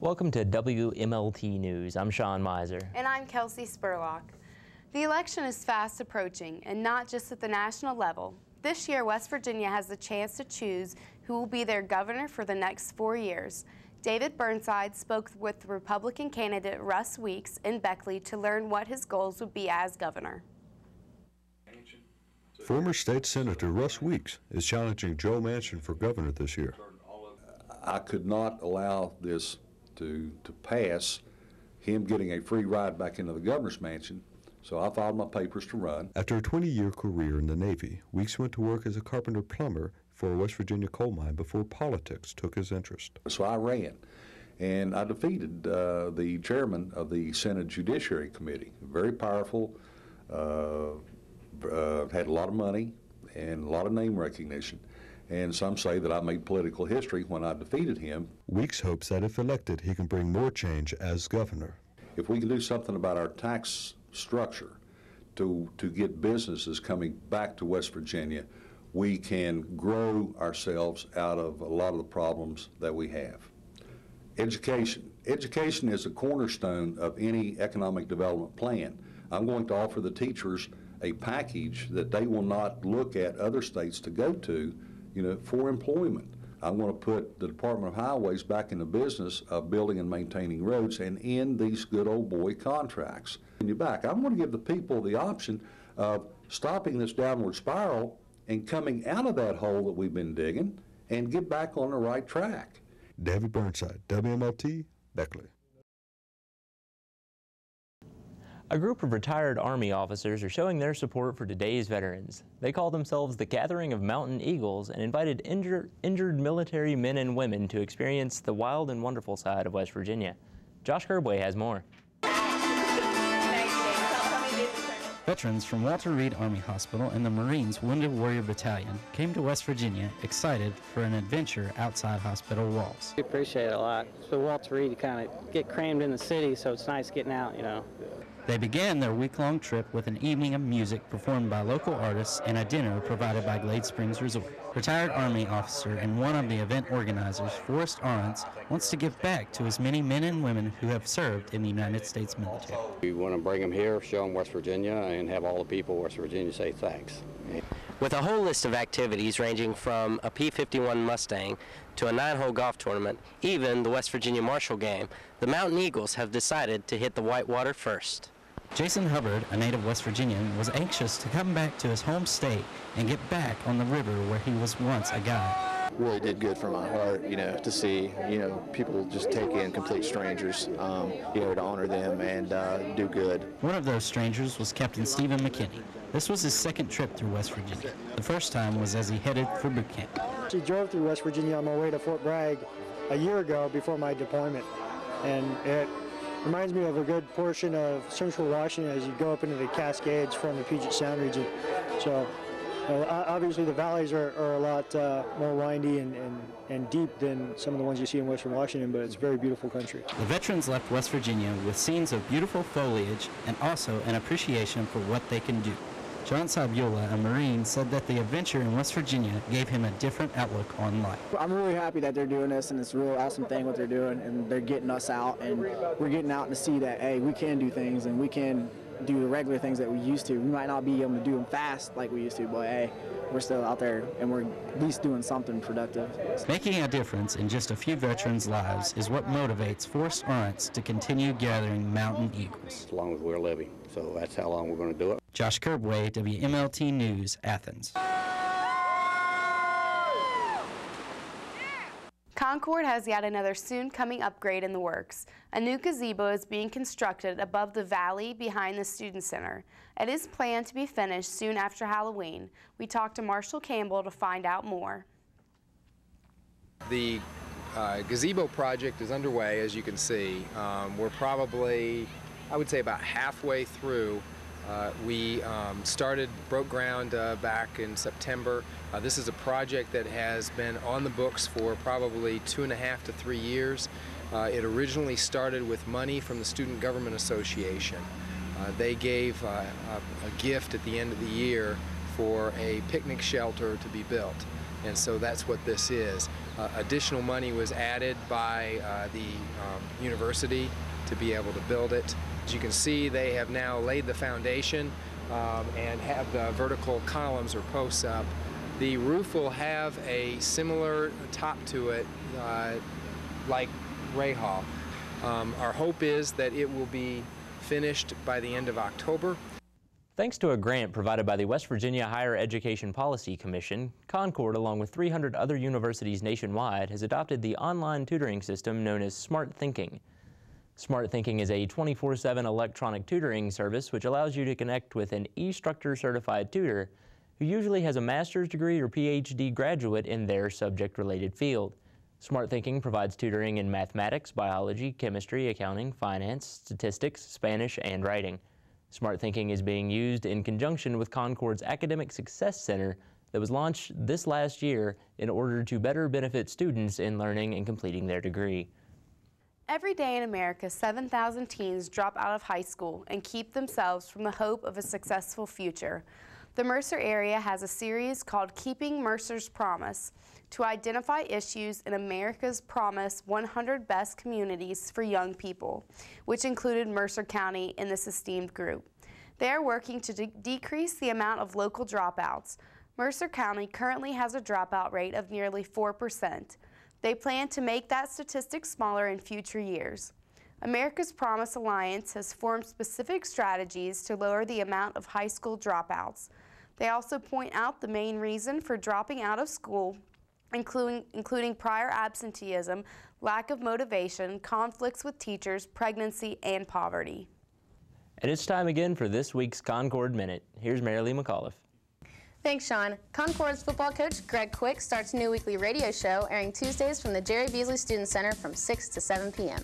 Welcome to WMLT News. I'm Sean Miser. And I'm Kelsey Spurlock. The election is fast approaching, and not just at the national level. This year, West Virginia has the chance to choose who will be their governor for the next 4 years. David Burnside spoke with Republican candidate Russ Weeks in Beckley to learn what his goals would be as governor. Former state senator Russ Weeks is challenging Joe Manchin for governor this year. I could not allow this to pass, him getting a free ride back into the governor's mansion, so I filed my papers to run. After a 20-year career in the Navy, Weeks went to work as a carpenter plumber for a West Virginia coal mine before politics took his interest. So I ran, and I defeated the chairman of the Senate Judiciary Committee. Very powerful, had a lot of money and a lot of name recognition. And some say that I made political history when I defeated him. Weeks hopes that if elected, he can bring more change as governor. If we can do something about our tax structure to get businesses coming back to West Virginia, we can grow ourselves out of a lot of the problems that we have. Education. Education is a cornerstone of any economic development plan. I'm going to offer the teachers a package that they will not look at other states to go to, for employment. I'm going to put the Department of Highways back in the business of building and maintaining roads and end these good old boy contracts. I'm going to give the people the option of stopping this downward spiral and coming out of that hole that we've been digging and get back on the right track. David Burnside, WMLT, Beckley. A group of retired Army officers are showing their support for today's veterans. They call themselves the Gathering of Mountain Eagles and invited injured military men and women to experience the wild and wonderful side of West Virginia. Josh Kerbway has more. Veterans from Walter Reed Army Hospital and the Marines Wounded Warrior Battalion came to West Virginia excited for an adventure outside hospital walls. We appreciate it a lot. So Walter Reed kind of get crammed in the city, so it's nice getting out, They began their week-long trip with an evening of music performed by local artists and a dinner provided by Glade Springs Resort. Retired Army officer and one of the event organizers, Forrest Arntz, wants to give back to as many men and women who have served in the United States military. We want to bring them here, show them West Virginia, and have all the people of West Virginia say thanks. With a whole list of activities ranging from a P-51 Mustang to a 9-hole golf tournament, even the West Virginia Marshall game, the Mountain Eagles have decided to hit the whitewater first. Jason Hubbard, a native West Virginian, was anxious to come back to his home state and get back on the river where he was once a guide. Really did good for my heart, to see, people just take in complete strangers, to honor them and do good. One of those strangers was Captain Stephen McKinney. This was his second trip through West Virginia. The first time was as he headed for boot camp. I drove through West Virginia on my way to Fort Bragg a year ago before my deployment, and it reminds me of a good portion of Central Washington as you go up into the Cascades from the Puget Sound region. So obviously the valleys are a lot more windy and deep than some of the ones you see in Western Washington, but it's a very beautiful country. The veterans left West Virginia with scenes of beautiful foliage and also an appreciation for what they can do. John Sabiola, a Marine, said that the adventure in West Virginia gave him a different outlook on life. I'm really happy that they're doing this, and it's a real awesome thing what they're doing, and they're getting us out, and we're getting out to see that, hey, we can do things, and we can do the regular things that we used to. We might not be able to do them fast like we used to, but hey, we're still out there, and we're at least doing something productive. Making a difference in just a few veterans' lives is what motivates Forrest Arntz to continue gathering Mountain Eagles. As long as we're living, so that's how long we're going to do it. Josh Kerbway, WMLT News, Athens. Concord has yet another soon-coming upgrade in the works. A new gazebo is being constructed above the valley behind the Student Center. It is planned to be finished soon after Halloween. We talked to Marshall Campbell to find out more. The gazebo project is underway, as you can see. We're probably, I would say, about halfway through. We broke ground back in September. This is a project that has been on the books for probably 2.5 to 3 years. It originally started with money from the Student Government Association. They gave a gift at the end of the year for a picnic shelter to be built. and so that's what this is. Additional money was added by the university to be able to build it. As you can see, they have now laid the foundation and have the vertical columns or posts up. The roof will have a similar top to it like Ray Hall. Our hope is that it will be finished by the end of October. Thanks to a grant provided by the West Virginia Higher Education Policy Commission, Concord, along with 300 other universities nationwide, has adopted the online tutoring system known as Smart Thinking. Smart Thinking is a 24/7 electronic tutoring service which allows you to connect with an eStructure certified tutor who usually has a master's degree or PhD graduate in their subject-related field. Smart Thinking provides tutoring in mathematics, biology, chemistry, accounting, finance, statistics, Spanish, and writing. Smart Thinking is being used in conjunction with Concord's Academic Success Center that was launched this last year in order to better benefit students in learning and completing their degree. Every day in America, 7,000 teens drop out of high school and keep themselves from the hope of a successful future. The Mercer area has a series called Keeping Mercer's Promise to identify issues in America's Promise 100 Best Communities for Young People, which included Mercer County in this esteemed group. They are working to decrease the amount of local dropouts. Mercer County currently has a dropout rate of nearly 4%. They plan to make that statistic smaller in future years. America's Promise Alliance has formed specific strategies to lower the amount of high school dropouts. They also point out the main reason for dropping out of school, including prior absenteeism, lack of motivation, conflicts with teachers, pregnancy, and poverty. And it's time again for this week's Concord Minute. Here's Marilee McAuliffe. Thanks, Sean. Concord's football coach, Greg Quick, starts a new weekly radio show airing Tuesdays from the Jerry Beasley Student Center from 6 to 7 p.m.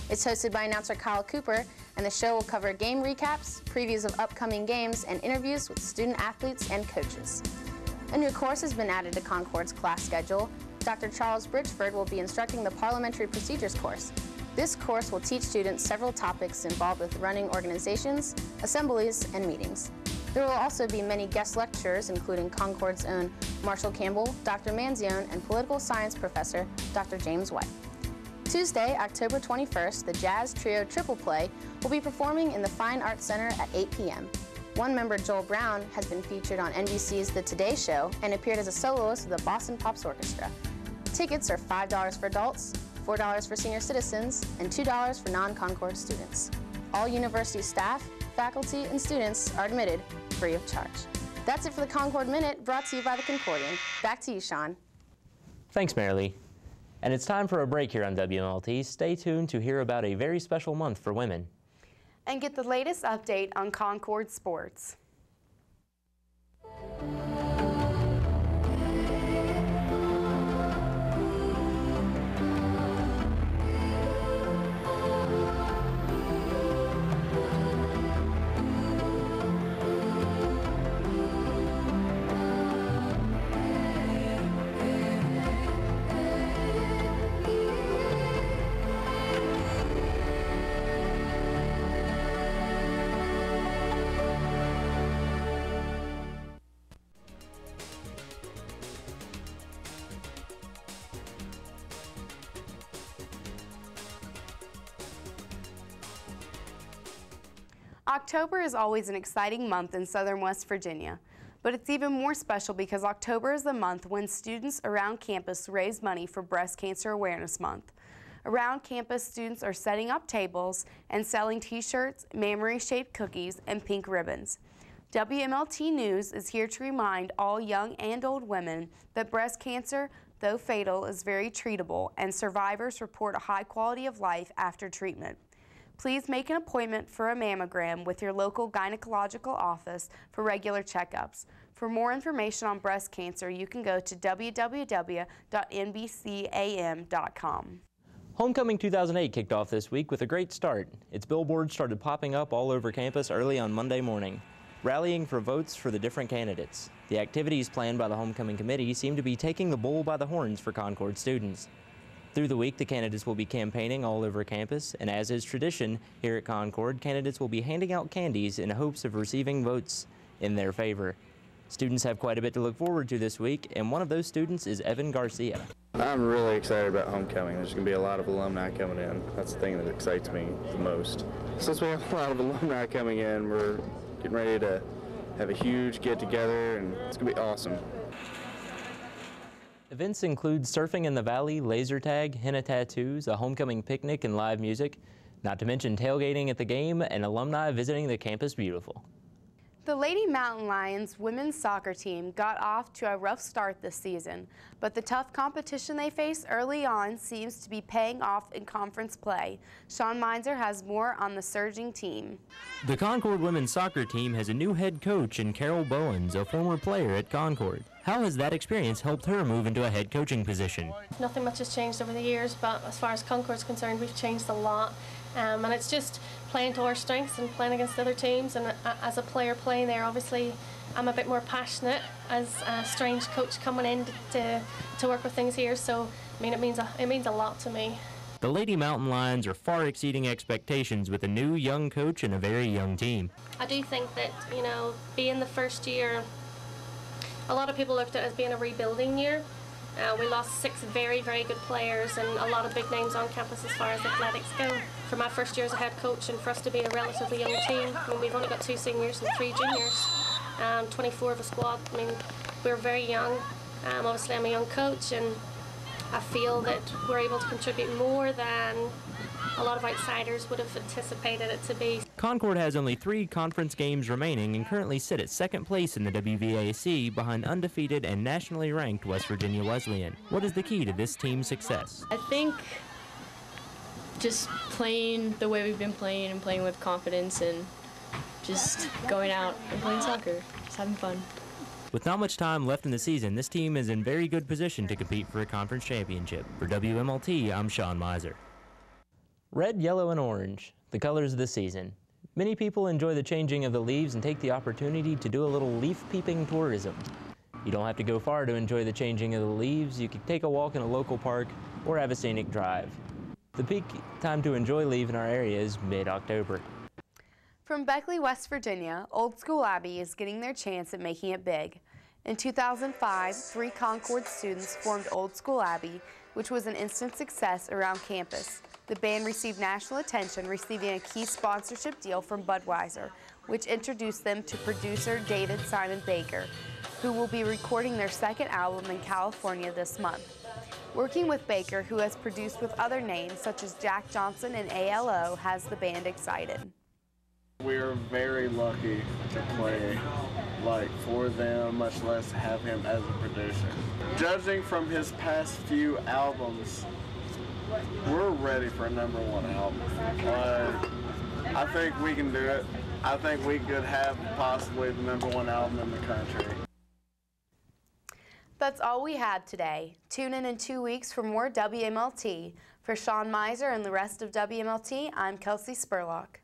It's hosted by announcer Kyle Cooper, and the show will cover game recaps, previews of upcoming games, and interviews with student athletes and coaches. A new course has been added to Concord's class schedule. Dr. Charles Bridgeford will be instructing the Parliamentary Procedures course. This course will teach students several topics involved with running organizations, assemblies, and meetings. There will also be many guest lecturers, including Concord's own Marshall Campbell, Dr. Manzione, and political science professor Dr. James White. Tuesday, October 21st, the Jazz Trio Triple Play will be performing in the Fine Arts Center at 8 p.m. One member, Joel Brown, has been featured on NBC's The Today Show and appeared as a soloist with the Boston Pops Orchestra. Tickets are $5 for adults, $4 for senior citizens, and $2 for non-Concord students. All university staff, faculty, and students are admitted free of charge. That's it for the Concord Minute, brought to you by the Concordian. Back to you, Sean. Thanks, Marilee. And it's time for a break here on WMLT. Stay tuned to hear about a very special month for women. And get the latest update on Concord sports. October is always an exciting month in southern West Virginia, but it's even more special because October is the month when students around campus raise money for Breast Cancer Awareness Month. Around campus, students are setting up tables and selling t-shirts, mammary-shaped cookies, and pink ribbons. WMLT News is here to remind all young and old women that breast cancer, though fatal, is very treatable, and survivors report a high quality of life after treatment. Please make an appointment for a mammogram with your local gynecological office for regular checkups. For more information on breast cancer, you can go to www.nbcam.com. Homecoming 2008 kicked off this week with a great start. Its billboards started popping up all over campus early on Monday morning, rallying for votes for the different candidates. The activities planned by the Homecoming Committee seem to be taking the bull by the horns for Concord students. Through the week, the candidates will be campaigning all over campus, and as is tradition here at Concord, candidates will be handing out candies in hopes of receiving votes in their favor. Students have quite a bit to look forward to this week, and one of those students is Evan Garcia. I'm really excited about homecoming. There's going to be a lot of alumni coming in. That's the thing that excites me the most. Since we have a lot of alumni coming in, we're getting ready to have a huge get-together, and it's going to be awesome. Events include surfing in the valley, laser tag, henna tattoos, a homecoming picnic, and live music, not to mention tailgating at the game and alumni visiting the campus beautiful. The Lady Mountain Lions women's soccer team got off to a rough start this season, but the tough competition they face early on seems to be paying off in conference play. Sean Meinzer has more on the surging team. The Concord women's soccer team has a new head coach in Carol Bowens, a former player at Concord. How has that experience helped her move into a head coaching position? Nothing much has changed over the years, but as far as Concord's concerned, we've changed a lot. And it's just playing to our strengths and playing against other teams. And as a player playing there, obviously, I'm a bit more passionate as a strange coach coming in to work with things here. So, I mean, it means a lot to me. The Lady Mountain Lions are far exceeding expectations with a new young coach and a very young team. I do think that, you know, being the first year, a lot of people looked at it as being a rebuilding year. We lost 6 very, very good players and a lot of big names on campus as far as athletics go. For my first year as a head coach and for us to be a relatively young team, I mean, we've only got 2 seniors and 3 juniors, 24 of a squad. I mean, we're very young. Obviously, I'm a young coach and I feel that we're able to contribute more than a lot of outsiders would have anticipated it to be. Concord has only 3 conference games remaining and currently sit at 2nd place in the WVAC behind undefeated and nationally ranked West Virginia Wesleyan. What is the key to this team's success? I think just playing the way we've been playing and playing with confidence and just going out and playing soccer, just having fun. With not much time left in the season, this team is in very good position to compete for a conference championship. For WMLT, I'm Sean Meinzer. Red, yellow, and orange, the colors of the season. Many people enjoy the changing of the leaves and take the opportunity to do a little leaf peeping tourism. You don't have to go far to enjoy the changing of the leaves. You can take a walk in a local park or have a scenic drive. The peak time to enjoy leaf in our area is mid-October. From Beckley, West Virginia, Old School Abbey is getting their chance at making it big. In 2005, 3 Concord students formed Old School Abbey, which was an instant success around campus. The band received national attention, receiving a key sponsorship deal from Budweiser, which introduced them to producer David Simon Baker, who will be recording their 2nd album in California this month. Working with Baker, who has produced with other names such as Jack Johnson and ALO, has the band excited. We're very lucky to play for them, much less have him as a producer. Judging from his past few albums, we're ready for a #1 album. I think we can do it. I think we could have possibly the #1 album in the country. That's all we had today. Tune in 2 weeks for more WMLT. For Sean Meinzer and the rest of WMLT, I'm Kelsey Spurlock.